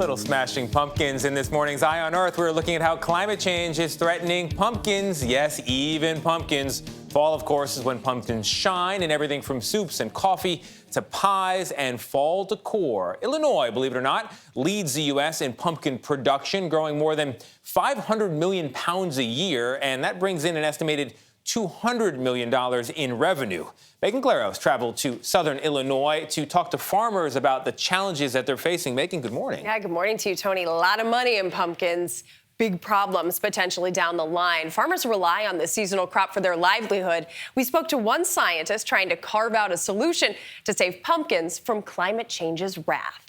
little smashing pumpkins in this morning's Eye on Earth. We're looking at how climate change is threatening pumpkins. Yes, even pumpkins. Fall, of course, is when pumpkins shine in everything from soups and coffee to pies and fall decor. Illinois, believe it or not, leads the U.S. in pumpkin production, growing more than 500 million pounds a year, and that brings in an estimated $200 million in revenue. Megan Glaros traveled to southern Illinois to talk to farmers about the challenges that they're facing. Megan, good morning. Yeah, good morning to you, Tony. A lot of money in pumpkins. Big problems potentially down the line. Farmers rely on the seasonal crop for their livelihood. We spoke to one scientist trying to carve out a solution to save pumpkins from climate change's wrath.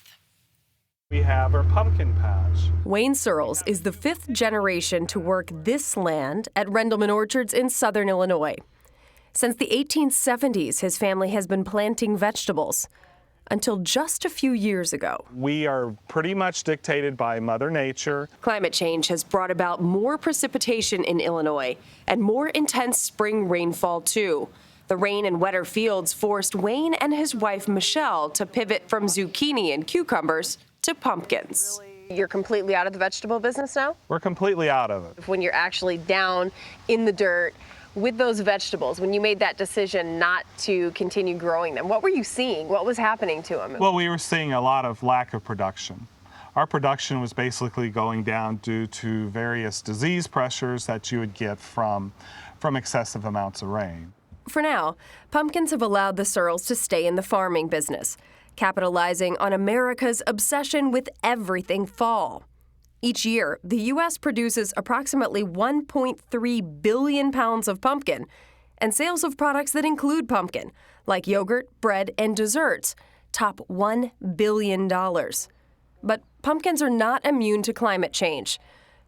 We have our pumpkin patch. Wayne Searles is the fifth generation to work this land at Rendleman Orchards in southern Illinois. Since the 1870s, his family has been planting vegetables until just a few years ago. We are pretty much dictated by Mother Nature. Climate change has brought about more precipitation in Illinois and more intense spring rainfall, too. The rain and wetter fields forced Wayne and his wife, Michelle, to pivot from zucchini and cucumbers to pumpkins. You're completely out of the vegetable business now? We're completely out of it. When you're actually down in the dirt with those vegetables, when you made that decision not to continue growing them, what were you seeing? What was happening to them? Well, we were seeing a lot of lack of production. Our production was basically going down due to various disease pressures that you would get from excessive amounts of rain. For now, pumpkins have allowed the Searles to stay in the farming business, capitalizing on America's obsession with everything fall. Each year, the U.S. produces approximately 1.3 billion pounds of pumpkin, and sales of products that include pumpkin, like yogurt, bread, and desserts, top $1 billion. But pumpkins are not immune to climate change.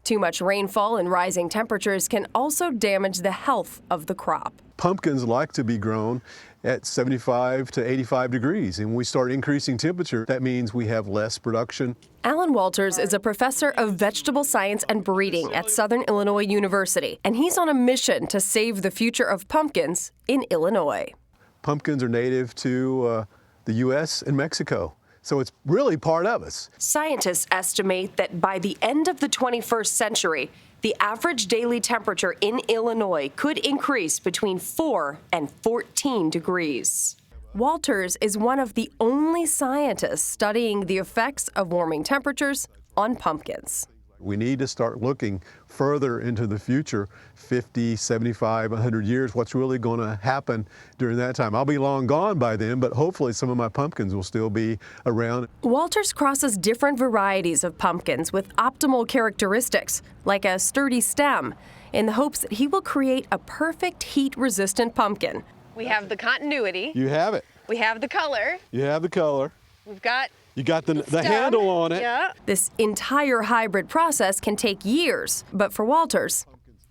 Too much rainfall and rising temperatures can also damage the health of the crop. Pumpkins like to be grown at 75 to 85 degrees, and when we start increasing temperature, that means we have less production. Alan Walters is a professor of vegetable science and breeding at Southern Illinois University, and he's on a mission to save the future of pumpkins in Illinois. Pumpkins are native to the U.S. and Mexico, so it's really part of us. Scientists estimate that by the end of the 21st century, the average daily temperature in Illinois could increase between 4 and 14 degrees. Walters is one of the only scientists studying the effects of warming temperatures on pumpkins. We need to start looking further into the future, 50, 75, 100 years, what's really going to happen during that time. I'll be long gone by then, but hopefully some of my pumpkins will still be around. Walters crosses different varieties of pumpkins with optimal characteristics, like a sturdy stem, in the hopes that he will create a perfect heat-resistant pumpkin. We have the continuity. You have it. We have the color. You have the color. We've got You got the handle on it. Yeah. This entire hybrid process can take years, but for Walters,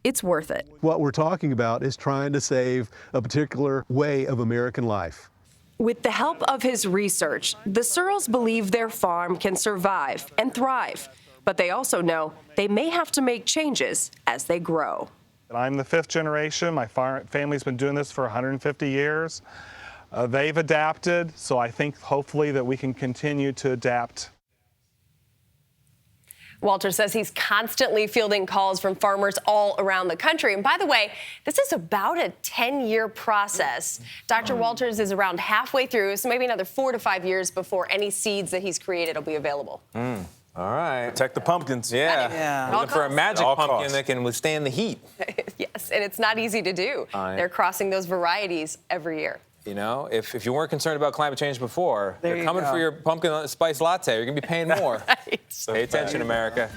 it's worth it. What we're talking about is trying to save a particular way of American life. With the help of his research, the Searles believe their farm can survive and thrive, but they also know they may have to make changes as they grow. I'm the fifth generation. My family's been doing this for 150 years. They've adapted, so I think hopefully that we can continue to adapt. Walter says he's constantly fielding calls from farmers all around the country. And by the way, this is about a 10-year process. Dr. Walters is around halfway through, so maybe another 4 to 5 years before any seeds that he's created will be available. All right. Protect the pumpkins. Yeah. Looking for a magic pumpkin that can withstand the heat. Yes, and it's not easy to do. They're crossing those varieties every year. You know, if you weren't concerned about climate change before, There they're you coming go. for your pumpkin spice latte. You're going to be paying more. Right. Pay attention, America.